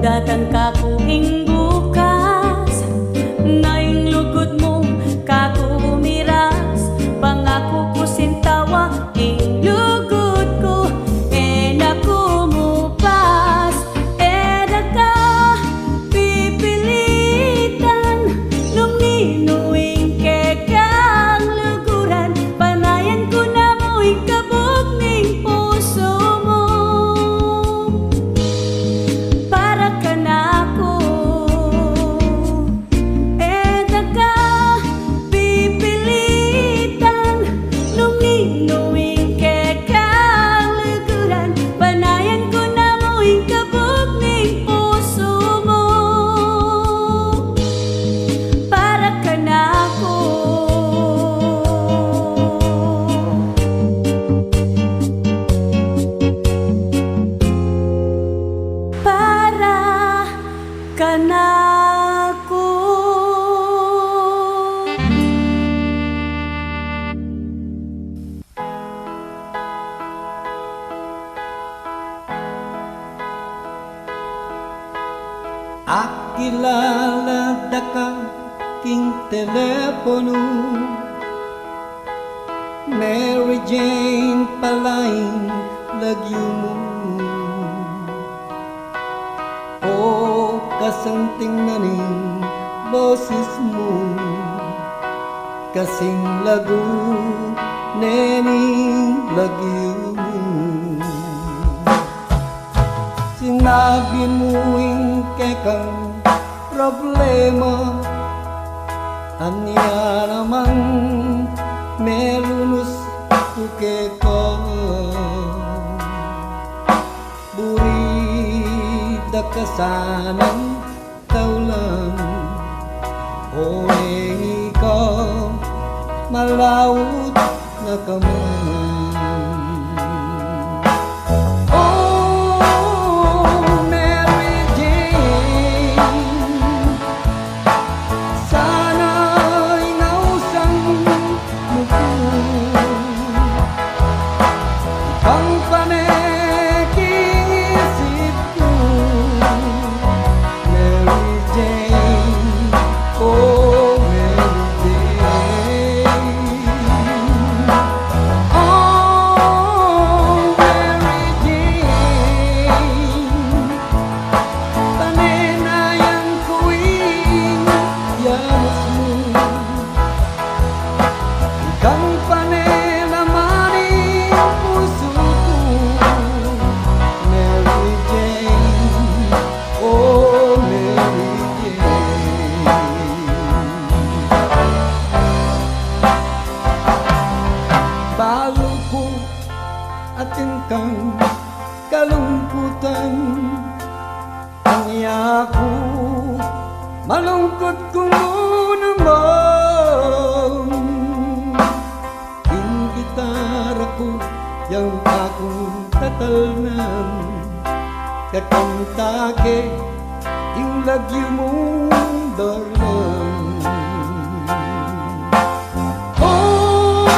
Datang kakuing bukas, naing lugod mo kakumiras. Pangako ko sintawa, ing lugod ko na kumupas. Da ka pipilitan, nung ninuing kekang luguran. Panayan ko na mo'y kabog ning puso mo. Para ka na ako, da ka pipilitan, nung ninuing kekang luguran. Panayan ko na mo'y kabog ning puso mo. Para ka na ako. Para ka na ako. Akilala da ka king telepono, Mary Jane palaing lagyo mo. O kasanting naning boses mo, kasing lagu nening lagyo mo. Sinabi mo ing kekang problema, anya namang melunus ko keka. Burida kasanang kaulan, o ikaw malawot na kamay. Atin kang kalungkutan, ang ako malungkot kung naman. Yung gitara ko, yung akong tatalnan, kakantake yung lagyo mong darlan. Oh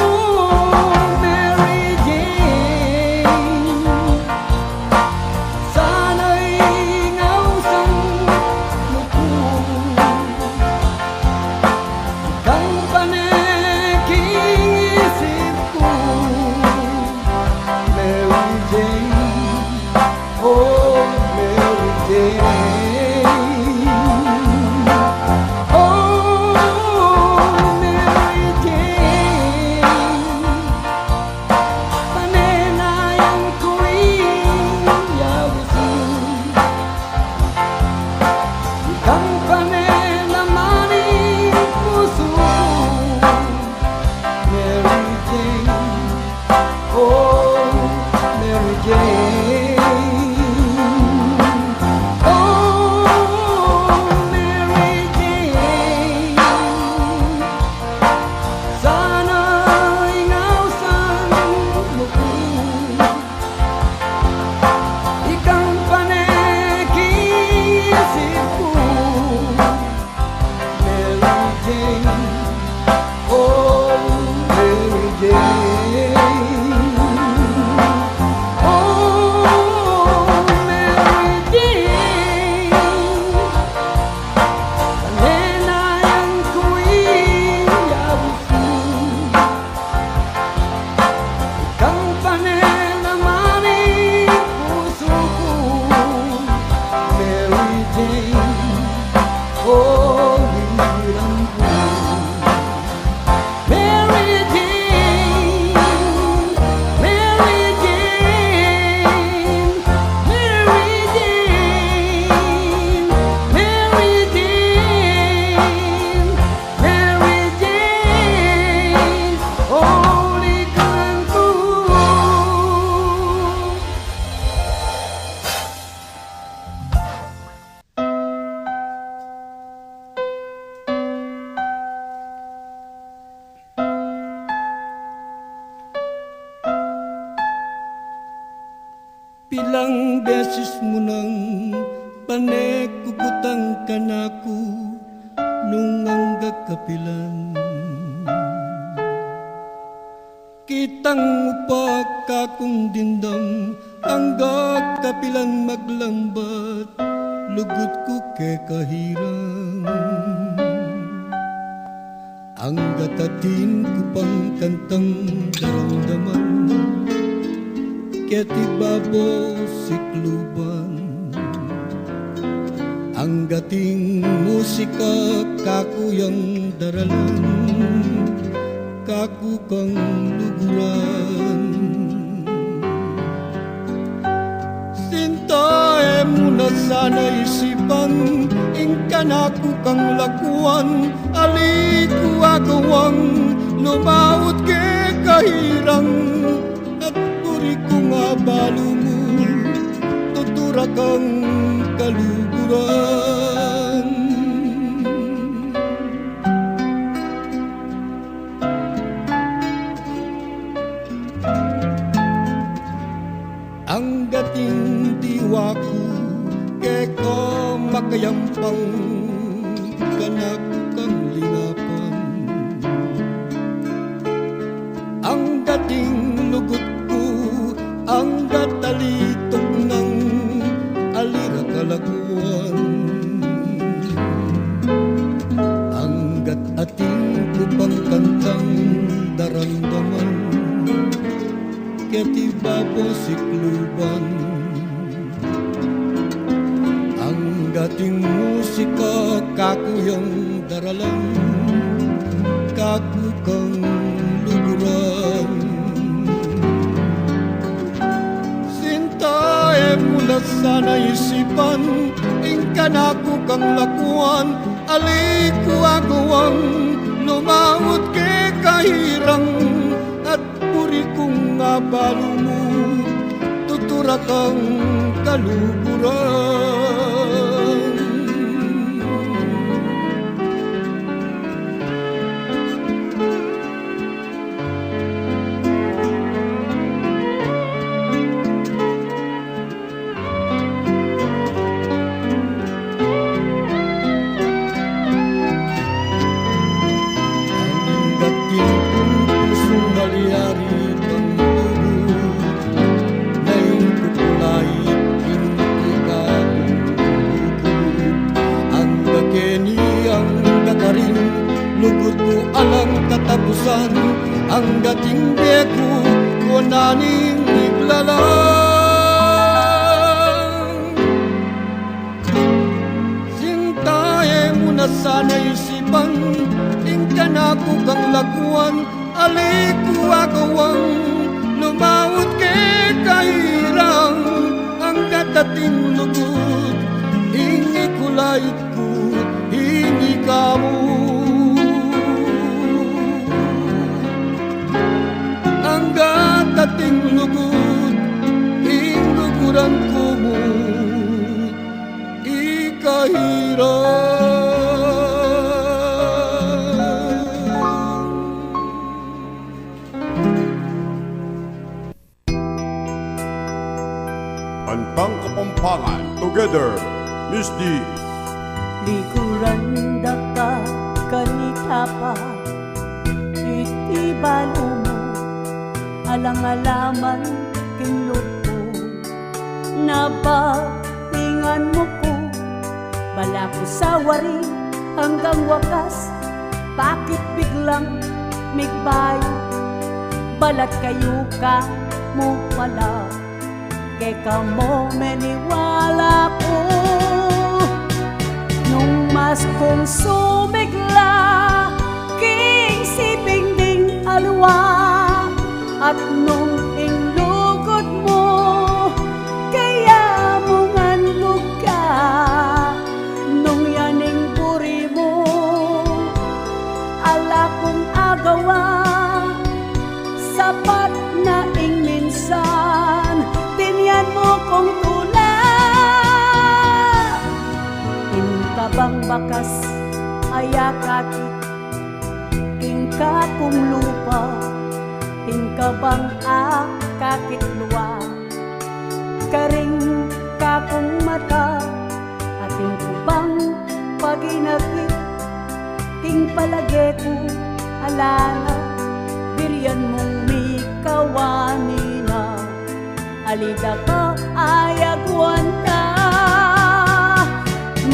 Pilang beses mo nang panekukutang ka na ko nung hanggang kapilan. Kitang upak kakong dindang hanggang kapilan maglambat, lugod ko ke kahirang. Ang gatatin ko pang kantang daramdaman, keti babo sikluban. Ang gating musika kakuyang daralan, kaku kang luguran. Sintae mo na sana isipan, ingkan ako kang lakuan, aliku agawang lumaut ke kahirang. At puri ko nga balo mo, tutura kang kaluguran. Ang gating diwa ko keko makayampang kanak kang linapan. Ang gating lugot ko ang gatalitok ng alira kalaguan. Ang gatating ko pang kantang daramdaman, keti babo sikluban. Ang gating musika kakuyang daralan, kaku kang luguran. Sintae mo na sana isipan, ingkan ako kang lakuan, aliku agawang lumaut ke kahirang. At puri kong nga balo mo, tutura kang kaluguran. Ang gating kong pusong galyari kang lugod, naing kukulait hindi ka lugod. Ang gakeni ang gakarin, lugod ko alang katapusan. Ang gating beko ko naning iglalang. Sintae mo na sana isipan, ingkan ako kang lakuan, aliku agawang lumaut ke kahirang. Ang gatating lugod, hingi kulait ko, hingi kamu. Ang gatating lugod, hinuguran ko mo, ikahirang. Bantang Kapampangan, together, Miss D. Likuran da ka kanita pa, iti balo mo, alang-alaman kinlot ko. Nabatingan mo ko, bala ko sa wari hanggang wakas. Bakit biglang migbayo, balat kayo ka mo pala, kaya mo meniwala ko. Nung mas kong sumigla, king siping ding alwa, at nung inlugod mo, kaya mo nganlug ka. Nung yaning puri mo, ala kong agawa, sapat na ing minsan, tinyan mo kong tula. Bang bakas ayakakit, tingka kong lupa, tingka bang akakit luwa. palagi ko alala, biriyan mong may kawanina, alida ka ayagwan ka.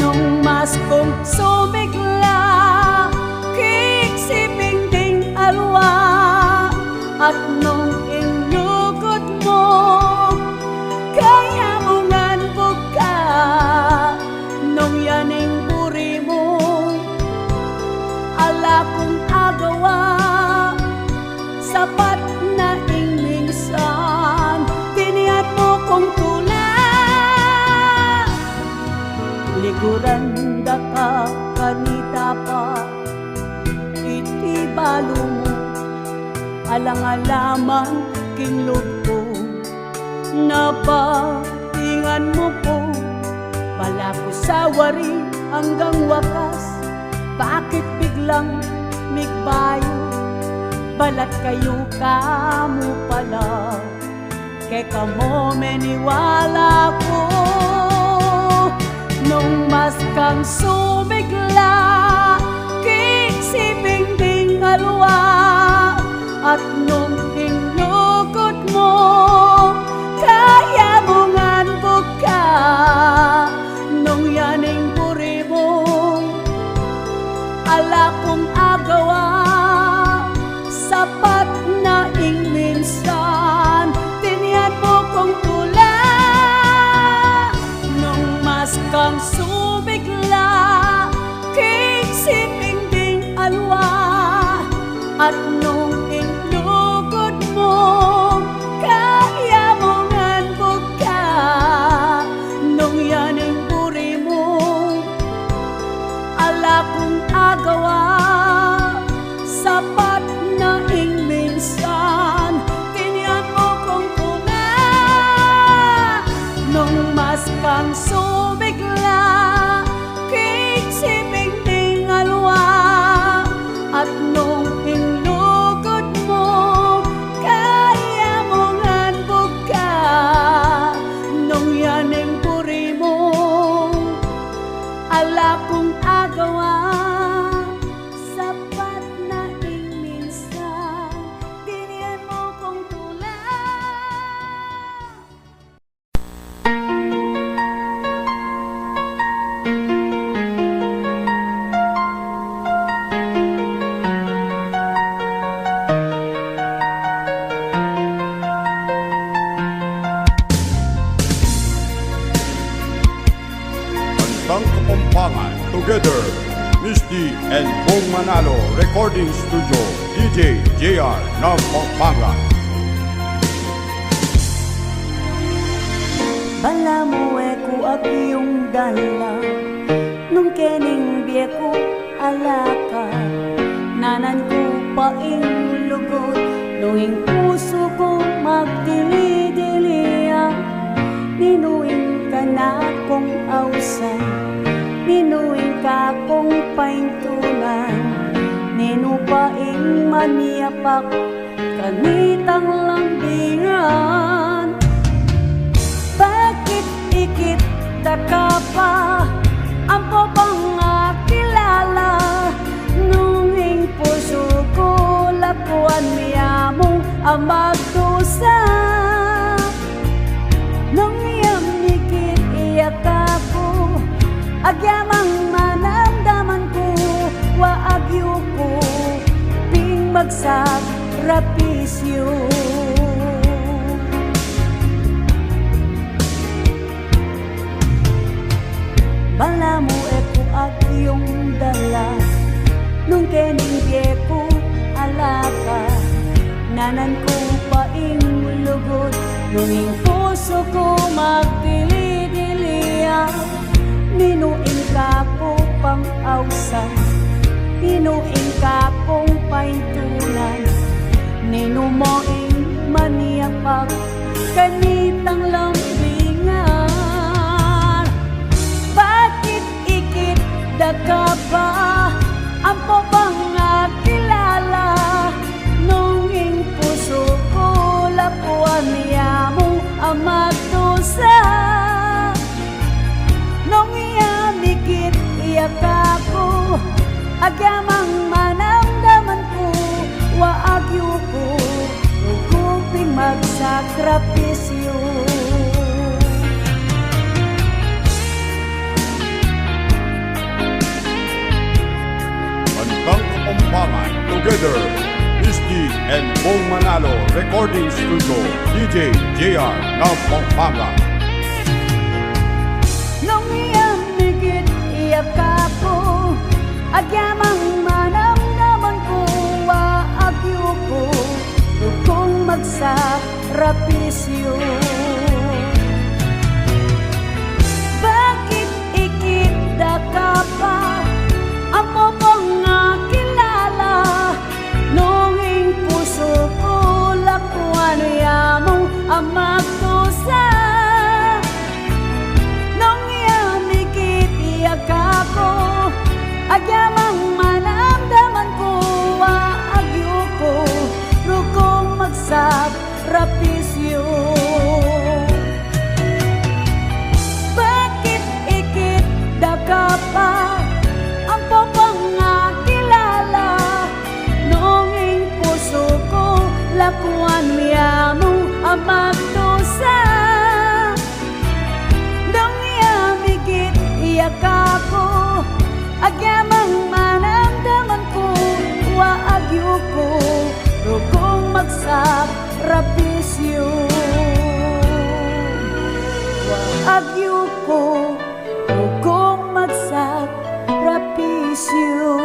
Nung mas kong sumigla, kiksiping ding alwa, at nung inlugod mo, kaya mo ngan buka, nung yaning buri mo, ala kong agawa, sapat na minsan, tiniat mo kong tula. Liguran da ka kanita pa, iti balo mo, alang-alaman kinlog ko, napatingan mo po, bala ko sa wari hanggang wakas, bakit biglang migbayo, balat kayo kamo pala, kay kamo meniwala ko. Nung mas kang sumigla, kiksiping ding alwa, at nung inlugod mo, kaya mo ngan buka, nung yaning buri mo, ala kong agawa, sapat na minsan, tiniyan mo kong tula. Nung mas kang sumigla, kiksiping ding alwa, at nung inlugod mo, kaya mo ngan buka, nung yaning buri mo, ala kong agawa, sapat na minsan, tiniyan mo kong tula. Nung mas kang sumigla, kiksiping ding alwa, at nung inlugod mo, kaya mo ngan buka, nung yaning buri mo, ala kong agawa, sapat na minsan, tiniyan mo kong tula. Kantang Kapampangan together, Misty and Bong Manalo Recording Studio, DJ JR ng Pampanga. Bala mo ko ag iyong dala, nung kening biye ko alaka, nanan ko pa lugod, nung puso ko magdili-diliya, ninuing ka na kong ausan, ninuing ka kong paintunan, ninupaing maniapak, kanitang lambingan. Bakit ikita ka pa, ampo bang kilala, nung ing puso ko lakuan niya mong amagdusa, nung iyam nikit iyak ako, agyamang manamdaman ko, waagyo ko, ping magsak rapisyo. Bala mo ko ag iyong dala, nung kening biye ko alaka, nanan ko pa lugod, nung ing puso ko magdili-diliya, ninuing ka ko pang ausan, ninuing ka kong paintunan, ninumoing maniapak, kanitang lambingan. Bakit ikit da ka ba, ampo bang kilala, nung ing puso ko lapuan niya mong amagdusa, nung iyamikit iyak ako, agyamang sakripisyo. Kantang Kapampangan Together, Misty and Bong Manalo Recording Studio, DJ JR ng Pampanga. Nung iyamigit iyak ako, agyamang manamdaman ko, waagyo ko, kung magsakripisyo. Bakit ikita ka pa, ang popong kilala, nunging puso ko lakuan yamong ang magtusa. Nung iyamigit iyak ako, agyamang manamdaman ko, waagyo ko, rukong magsakripisyo. Bakit ikit da ka pa, ang popang kilala, nunging puso ko lakuan mo ang magtusa. Nung iyamigit iyak ako, agyamang manamdaman ko, waagyo ko, rukong magsakripisyo. Waagyo ko, rukong magsakripisyo.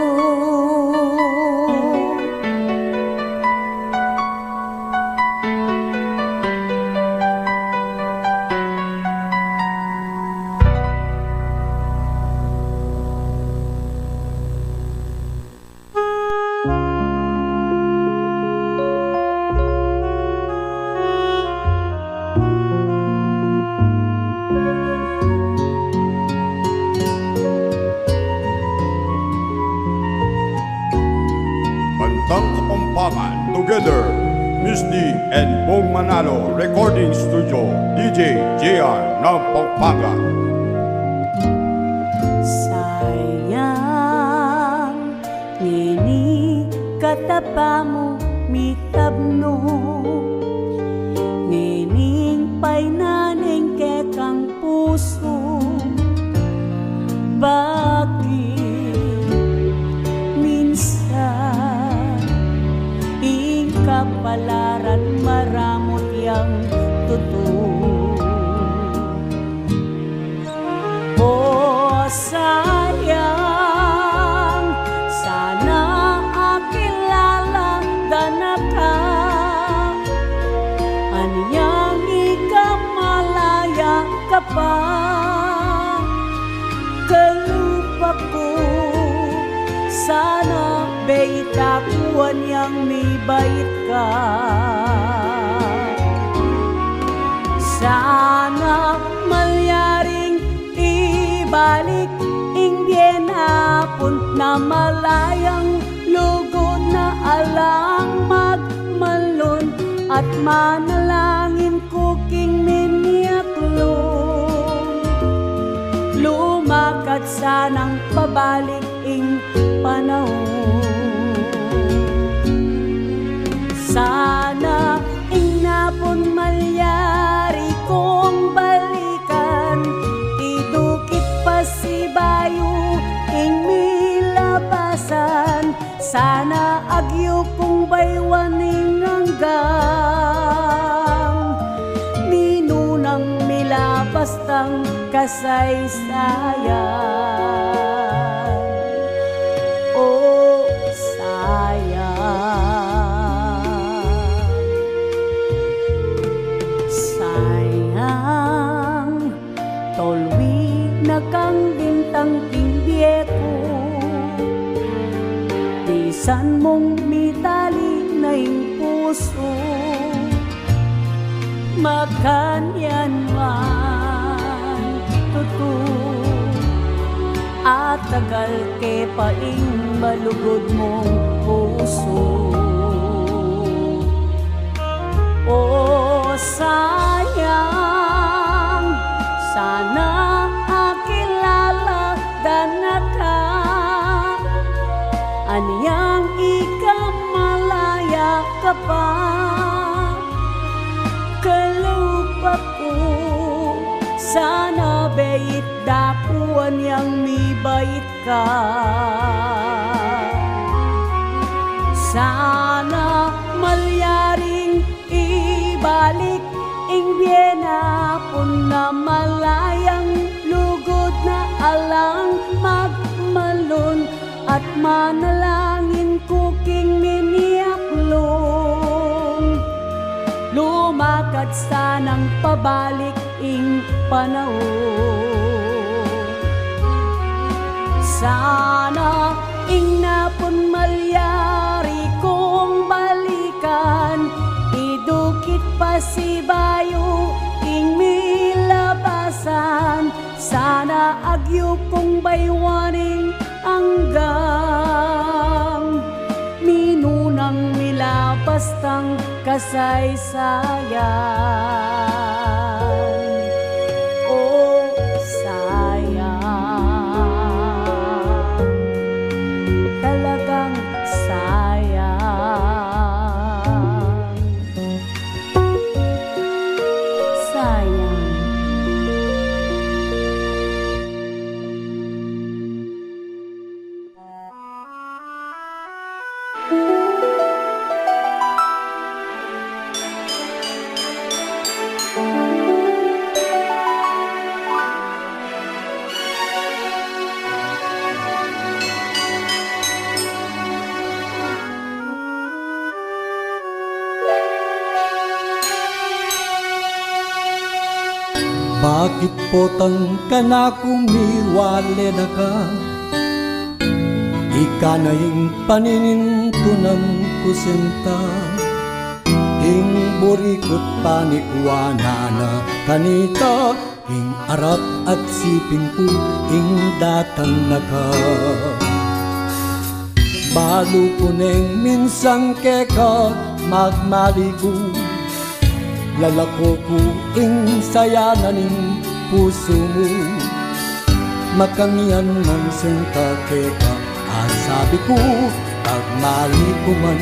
Kantang Kapampangan Together, Misty and Bong Manalo Recording Studio, DJ JR ng Pampanga. Sayang, nini katapa mo mitabno, nining painaning kekang puso. Bakit minsan kapalaran maramot yang totoo? Oh sayang, sana akilala danaka, anyang ikamalaya ka pa, kalupa ko. Sana beitakuan yang mibait ka, sana malyaring ibalik ingyen hapon na malayang lugod na alang magmalon, at manalangin ko king minyaklong lumakat sanang pabalik ing panahon. Sana inapon malyari kong balikan, idukit pa si bayo ing milabasan. Sana agyo kong baywaning hanggang minunang milabastang kasaysayan. Oh sayang, tolwi na kang bintang timbye ko, tisan mong mitali na ing puso, makanyan man totoo, at tagal ke paing malugod mong puso. Oh sayang, sana akilala danaka, anyang ikamalaya ka pa, ako. Sana bait dapuan yang mi bait ka. Sana malyaring ibalik ing Biena pun na malayang lugod na alang magmalon at manalangin ko king miniaklong lumakad sanang pabalik ing panahon. Sana ing napon malyari kong balikan idukit pa si bayo ing milabasan. Sana agyo kong baywaning anggang minunang milabastang kasaysayan. Oh, sayang, talagang sayang, sayang. Bakit potang ka na kumiwale na ka? Ika na ing paninintunan ko sinta. Ing burikot panikwana na kanita. Ing arap at siping ko ing datang na ka. Balo ko neng minsang keka magmaligo. Lalako ko ing saya na ning puso mo. Makangian man senta keka asabi ko. Pagmali ko man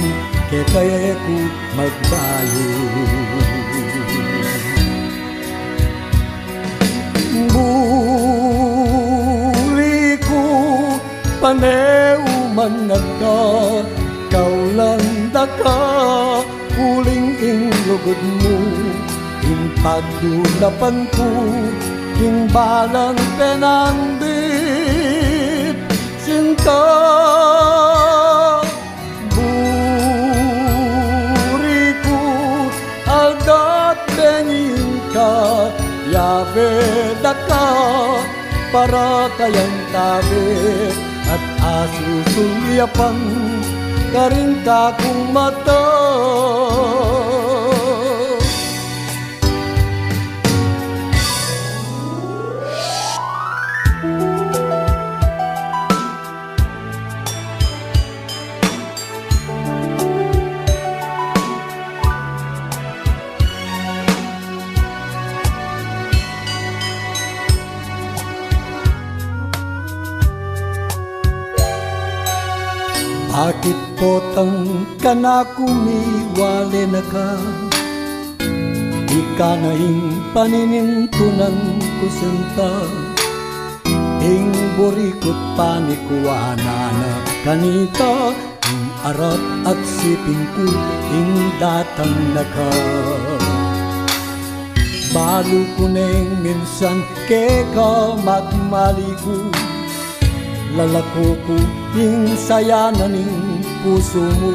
kekaya ko magbayo. Buli ko paneuman nagka kaulanda ka. Uling ing lugod mo, ing pagdulapan ko, ing balang penandit, sinta. Buri ko, aldat benin ka, yabeda ka, para kayang tabi, at asusulyapan, karing kakong mata. Bakit potang ka na kumiwale na ka? Ika na ing paninintunan ko sinta. Ing burikot panikwana na kanita. Ing arap at siping ko ing datang na ka. Balo ko neng minsan keka magmaligo. Lalako ko ing saya na ning puso mo.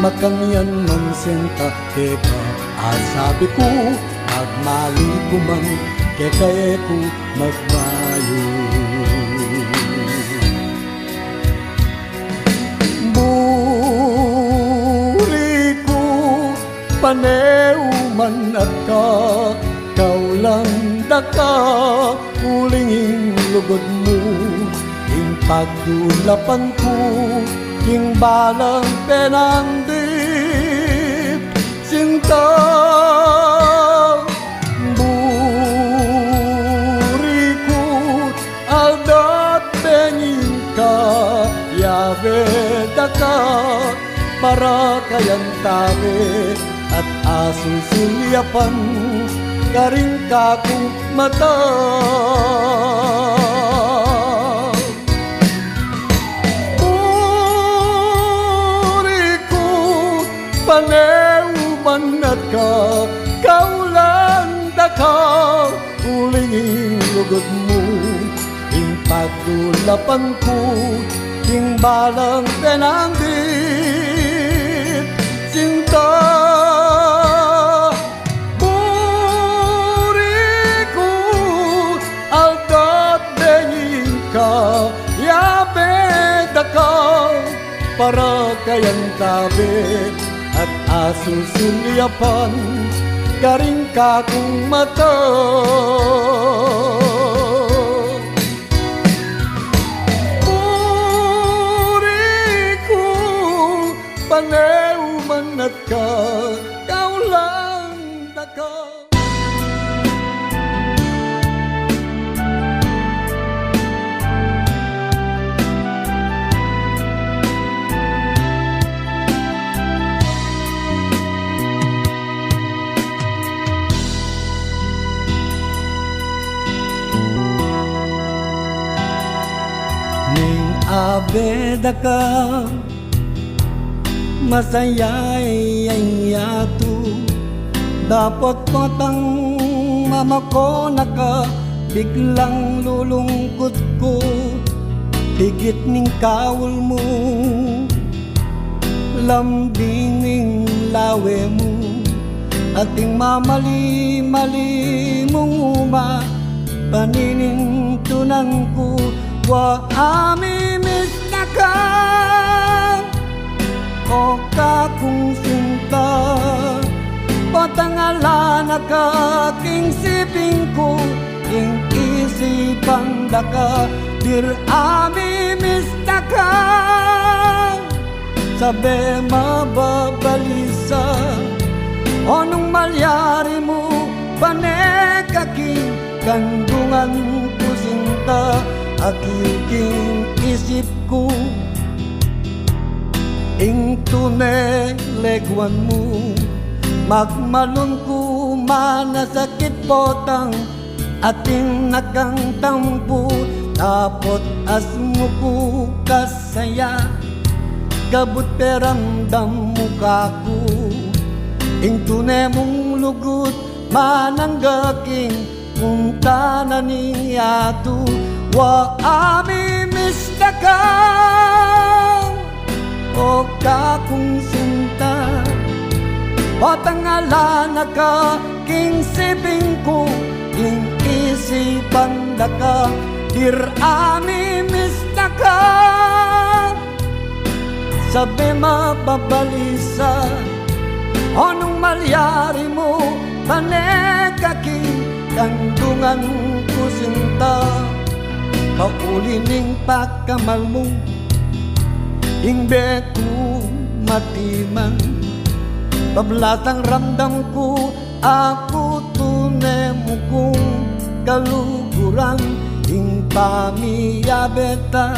Makangian man senta keka asabi ko. Magmali ko man kekaya ko magbayo. Buli ko paneuman at ka kaulanda ka. Ulinging lugod mo, ing pagdulapan ko, ing balang penandit, sinta. Buri ko, aldat benin ka, yabeda ka, para kayang tabi, at asong sulyapan karing kakong mata. Puri ko paneuman at ka kaulan daka ulingin lugod mo ing pagulapan ko ing balang penanggit cinta. Para kayang tabi at asong sulyapan karing kakong mata. Puri ko paneuman at ka kaulang daka. Abeda ka masayay ay yato dapat matang mama ko naka biglang lulungkot ko higit ning kawul mo lambing ning lawe mo ating mamali-mali mong uma paninin tunang ko wa amimiss na ka o kakong sinta patangalan na ka king siping ko king isipan da ka dir amimiss na ka sabi mababalisa o nung malyari mo panekaking kandungan ko sinta aking isip ko ing tunay legwan mo magmalon ko manasakit potang ating nakang tampo tapot asmo ko kasaya kabut peramdam muka ko ing tunay mong lugut mananggaking kung tanan ato wa amimiss na ka o kakong sinta patangalan na ka king siping ko king isipan na ka dir amimiss na ka sabi mababalisa o nung malyari mo panekaking kandungan ko sinta paulining pagkamal mo ingbe ko matiman pablatang ramdam ko ako tunay mo kong kaluguran ing pamiyabeta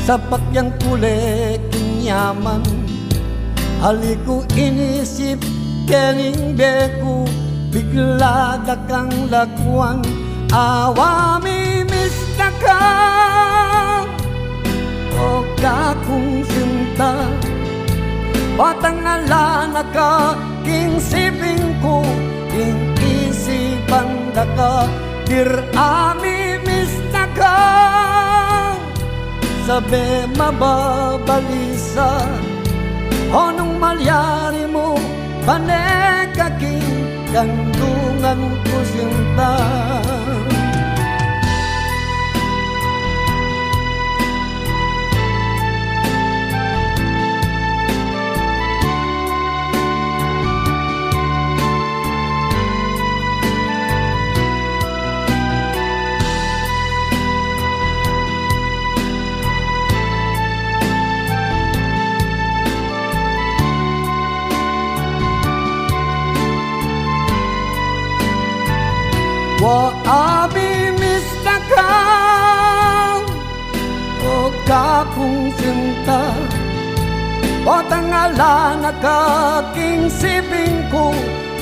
sa pakyang kulek ing yaman aliko inisip kening beku bigla dakang lagwan awami miss na ka o kakong sinta patangalan na ka king siping ko king isipan na ka dir ami miss na ka sabi mababalisa o nung malyari mo panekaking kandungan ko sinta wa amimiss na ka o kakong sinta o tangala nakaking siping ko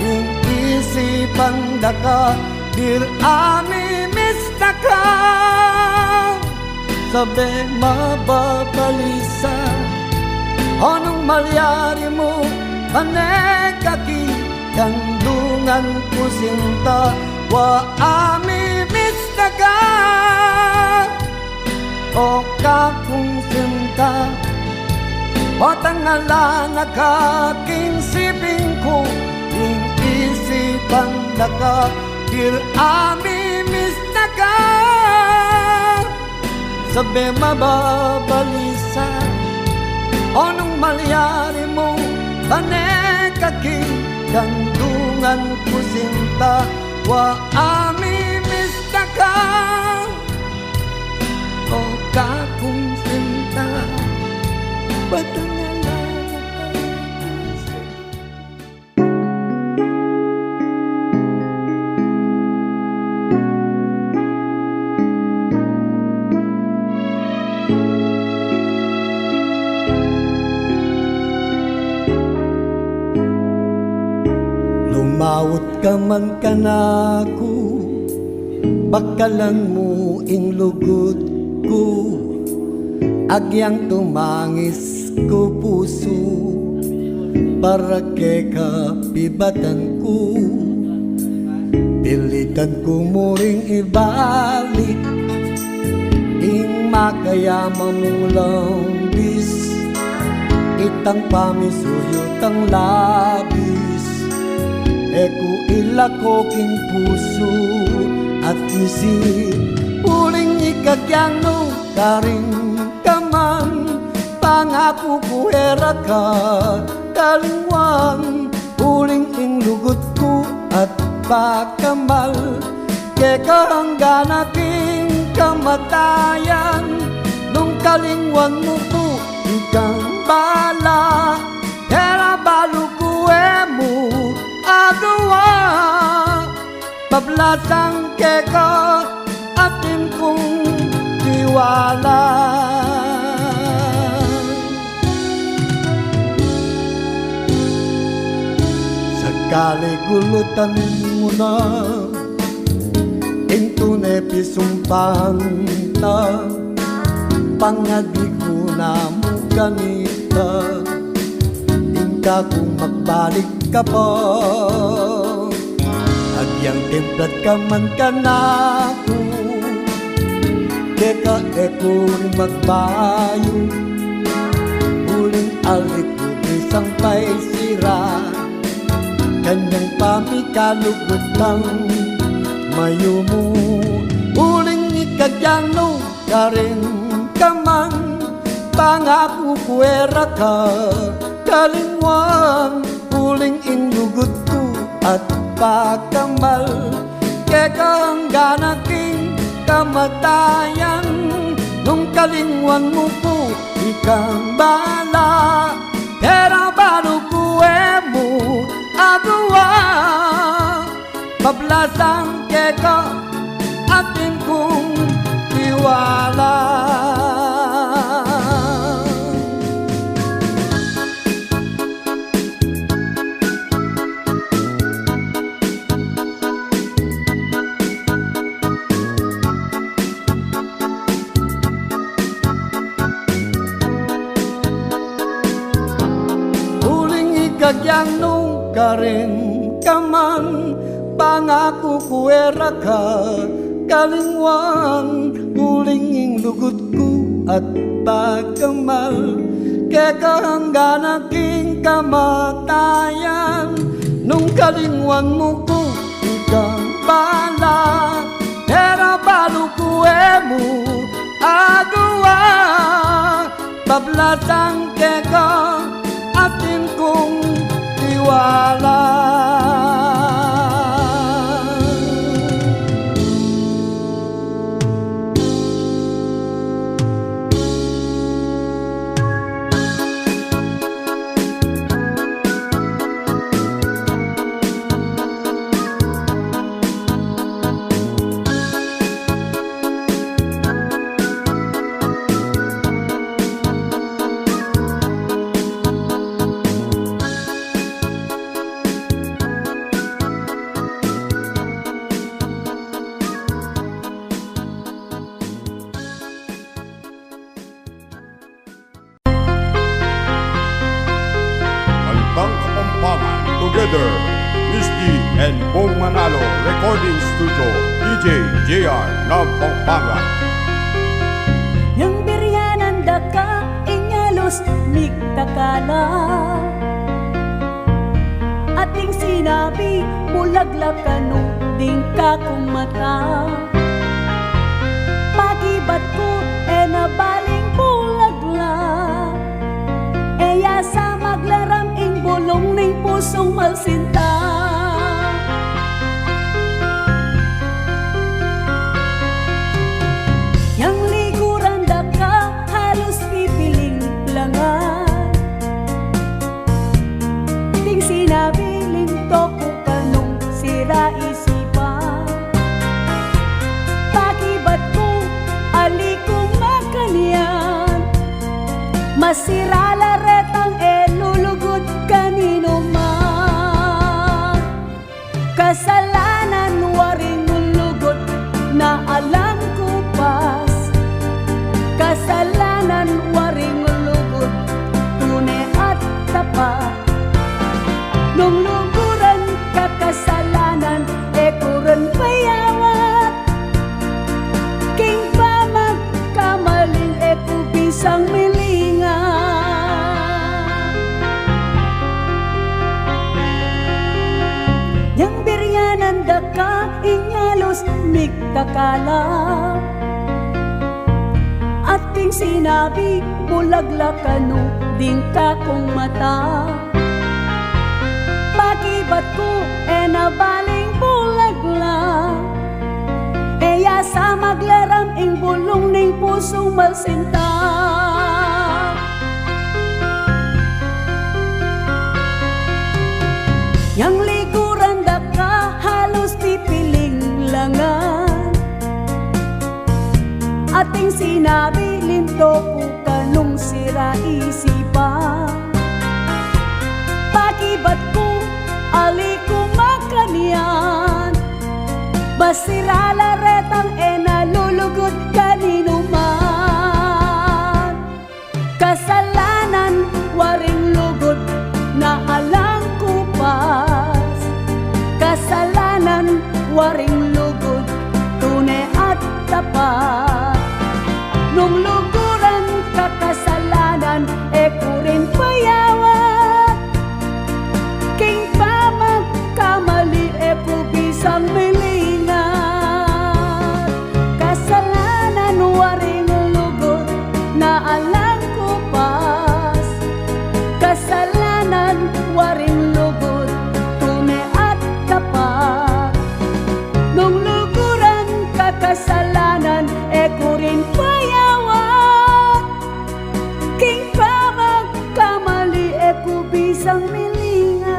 ing isipan daka dir ami mistaka sabi mababalisa anong malyari mo panekaki kandungan ko sinta wa ami mistaka o kakung sinta o tangala nakaking siping ko ing isipan daka dir ami mistaka sabi mababalisa anong malyari mo panekaki kandungan ko sinta wa ami mistaka o kakung sinta patangala lumawot ka man kanako bakalan mo ing lugod ko agyang tumangis ko puso para kay kapibatan ko pilitan ko mo ring ibalik ing makayama mong lambis itang pamisuyotang labis eku ilako king puso at isip uling ikagyano karing kaman pangako ko era ka kalingwang uling ing lugot ko at pakamal keka hanggan aking kamatayan nung kalingwang mo po ikang bala era balu kuwe mo agawa pablasang keka atin kong tiwala sakali gulutan mo na ing pisumpan ta pangagi ko na mo kanita ingka kung magbalik ka pa agyang templat ka man kanako keka eko rin magbayo uling alik ko isang pay sira kanyang pamikalugod lang mayo mo uling ikagyano ka rin kaman pangako kuwera ka kalingwang uling inlugod ko at pagkamal keka hanggan aking kamatayan nung kalingwan mo po ikang bala pero baru kuwe mo agawa pablasang keka atin kong tiwala kagyang nung karin kaman pangako kuwera ka kalingwang uling ing lugod ko at pagkamal keka hanggan aking kamatayan nung kalingwang mo ko ikang bala pero balu kuwe mo agawa pablasang keka atin kong tiwala Bong Manalo Recording Studio, DJ JR ng Pampanga. Yang biryanan daka inyalos migtakala, ating sinabi bulagla kanong ding kakong mata. Pagibat ko nabaling bulagla, eya sa maglaram ing bulong ning pusong malsinta. Yang liguran daka halos pipiling langan, ting sinabi linto ko kanong sira isipan. Pakibat ko ali kong makanian, masira laretang lulugod kanino man. Kasalanan waring lulugod na alam ko pas, kasalanan waring lulugod tunay at tapat. Nung luguran kakasalanan kuran payawat, king pa magkamaling kubisang milingan. Yang biryanan daka inyalos migtakala, ating sinabi bulagla kanu ding kakong mata. Pakibat ko nabaling bulagla, eya sa maglaram ing bulong ning pusong malsinta. Yang liguran daka halos pipiling langan, ating sinabi linto ko kanong sira isipan. Pakibat ko ali ko makanian, basira laretang nalulugod kanino man. Kasalanan waring lugod na alam ko pas, kasalanan waring lugod tunay at tapat. Nung luguran kakasalanan kurin payawat, king pa magkamali kubisang milingan. Kasalanan waring lugod na alam ko pas, kasalanan waring lugod tunay at tapat. Nung luguran kakasalanan kurin payawat, king pa magkamali kubisang milingan.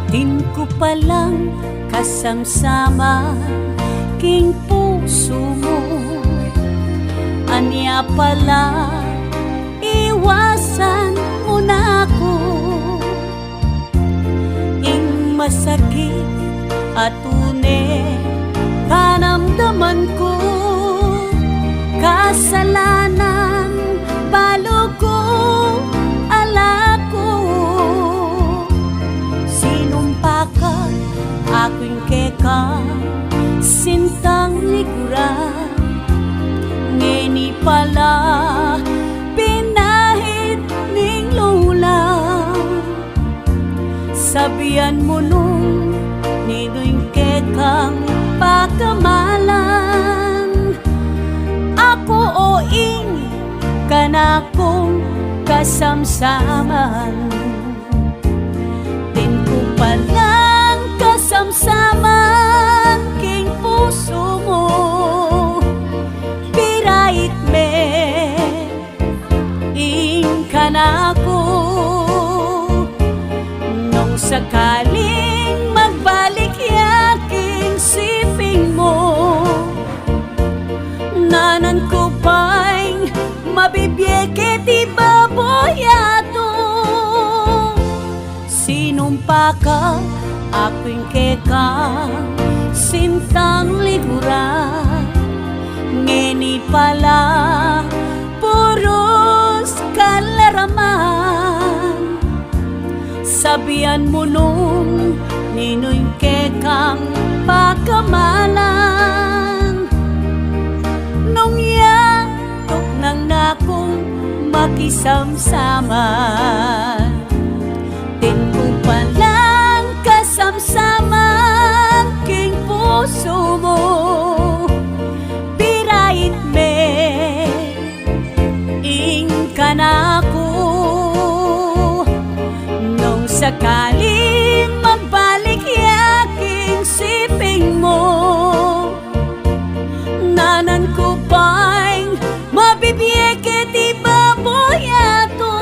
Din ko palang kasamsama king puso mo, anya pala iwasan mo na ako. Ing masakit at tunay panamdaman ko, kasalanan balo ko ala ko. Sinumpakan ako'y keka sintang liguran, ngeni pala pinahid ning lulang. Sabihan mo nung nido'y kekang pagkamalan, ako oing kanakong kasamsaman. Din ko palang kasamsaman king puso mo, pirait me ing kanako. Nung sakaling magbalik yaking siping mo, nanan ko pa'y mabibiyeke ti baboyato. Sinong paka aking kekang sintang liguran ngeni pala puros kalaraman sabihan mo nung ninoy kekang pakamalan nung yatok nang nakong makisamsaman tin ko palang kasamsaman king puso mo pirait me ing kanako nung sakali magbalik yaking siping mo nanan ko pa'y mabibiyeke di baboyato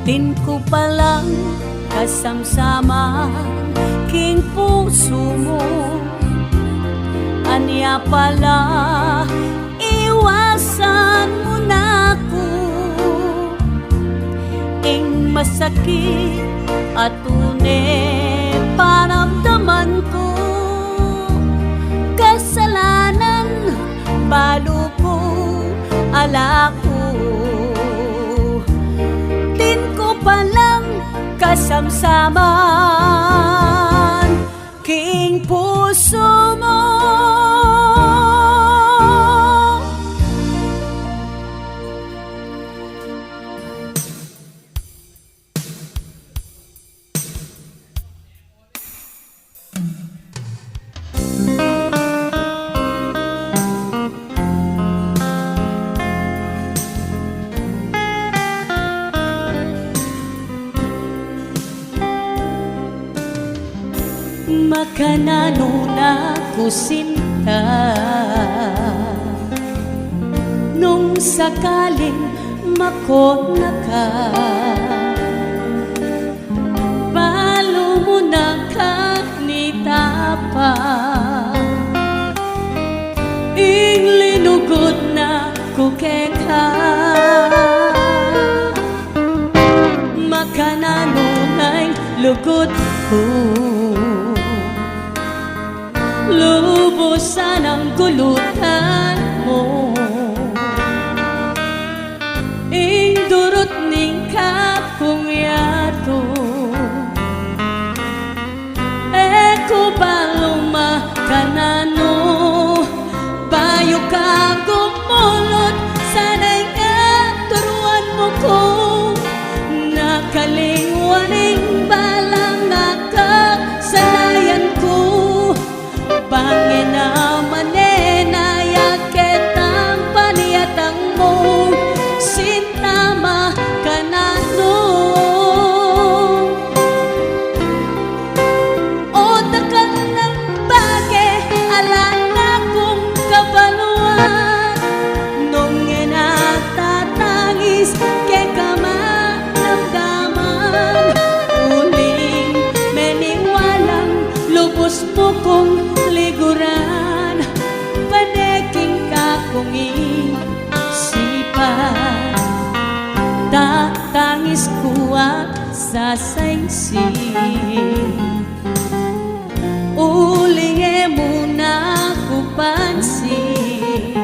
tin ko palang kasamsama king puso mo anya pala iwasan mo na ko ing masakit at tunay paramdaman ko kasalanan balo ko alako din ko palang kasamsaman king puso mo. Makanano na kusinta nung sakaling makona ka balo mo na kanita pa ing linugod na kukeka makanano na'y lugod ko lubusan ang gulutan mo indurot ning kapong yato eko baluma kanano bayo ka gumulot sana'y katuruan mo ko nakalingwaning balang nakasanayan ko bangin naman na yaketang paniyatang mo sintama ka na no o takal ng bage alam na kong kabaluan nung inatatangis ke kamanamdaman uling meniwalang lubos mo kong liguran paneking kakong isipan tatangis kuwa sa sangsing ulinge muna ko pansin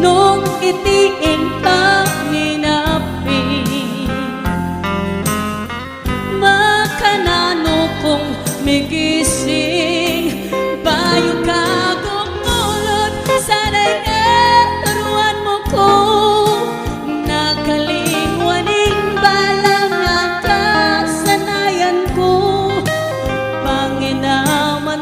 nung itiing panginapin makanano kong migising bayo ka gumulot sana'y naturuan mo ko nakalingwaning balang nakasanayan ko Panginaman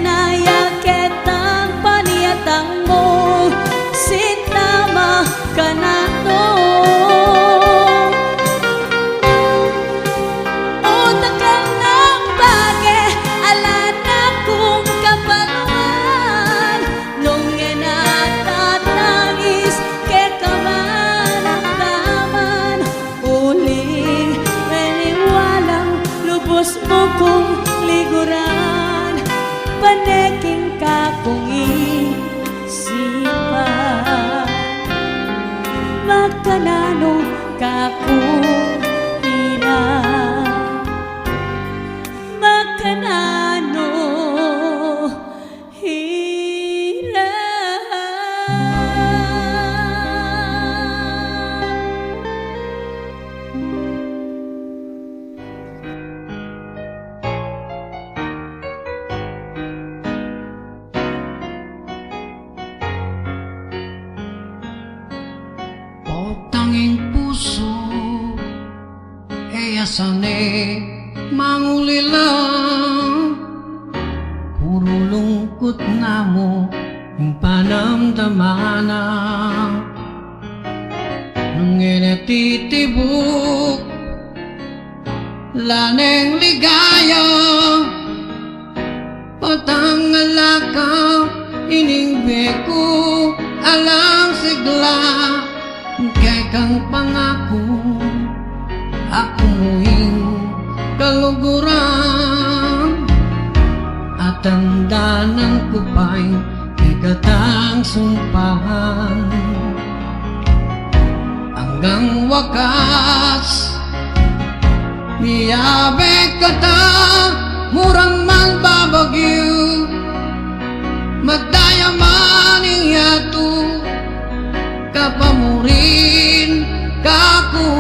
na yaketang paniyatang mo sintama ka na to mo kong liguran paneking kakong isipan makanano kakong hirap Tanging puso asane mangulilang, puro lungkot na mo yung panamdamana. Nung inatitibok laneng ligaya, patangalakaw iningbe ko alang sigla. Kay kang pangako ako muing kaluguran, at tandaanan ko pa'y ikatang sumpahan. Hanggang wakas miyabe kata, murang man babagyo, magdayaman yato kapamurin kaku.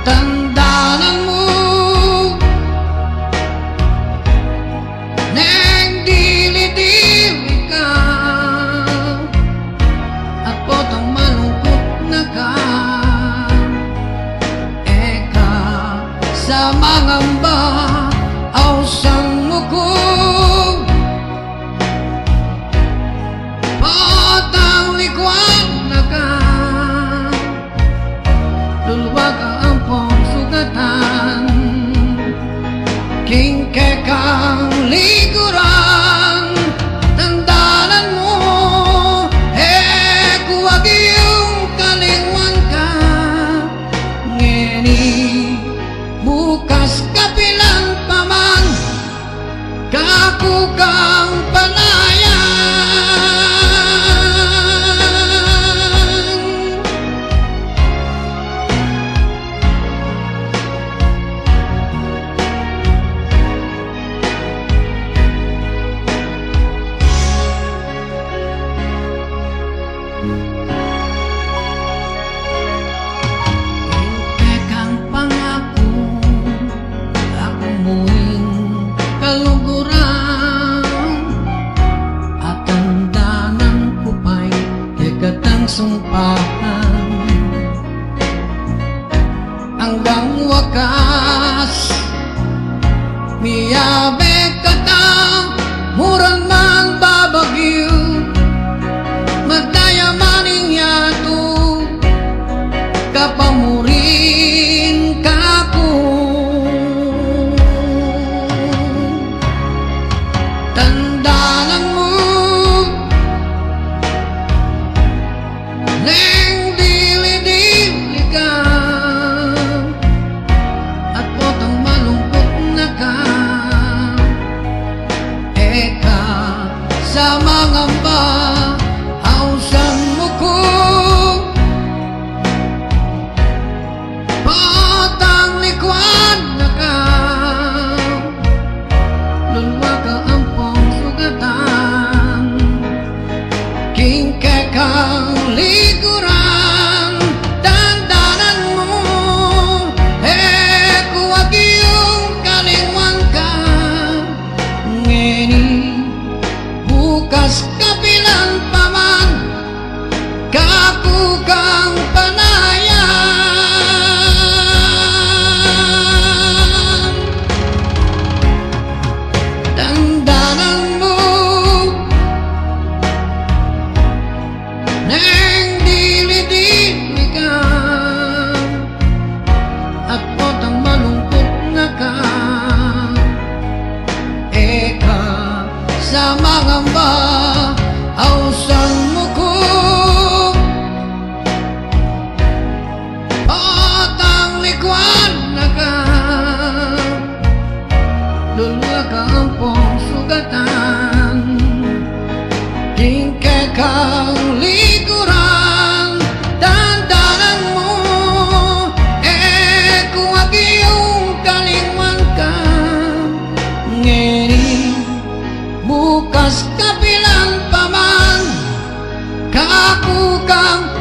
Tandaanan mo neng dili-dili ka, at potong malungkot na ka. Eka sa mangamba awsang mo ko, kingke kang likuran. Tandaanan mo, kuwag iyong kalingwan ka. Ngeni bukas kapilan paman, kaku kang palayan. Sumpahan hanggang wakas miyabe kata, murang man babagyo, magdayamaning yato kapamurin kaku. Tandaanan mo neng dili-dili ka, at potong malungkot na ka. Eka sa mangamba awsan mo ko, patang likwan na ka. Lulwa ka ang pong sugatan, kingke kang likuran. Tandaanan mo, kuwag iyong kalingwan ka. Ngeni bukas kapilan paman, kaku kang panayan. Tandaanan mo neng dili-dili ka, at potang malungkot na ka. Eka sa mangamba awsan mo ko, patang likwan na ka. Lulwa ka ang pong sugatan, kingke kang likuran. Tandaanan mo, kuwag iyong kalingwan ka. Ngeni bukas kapilan paman, kaku kang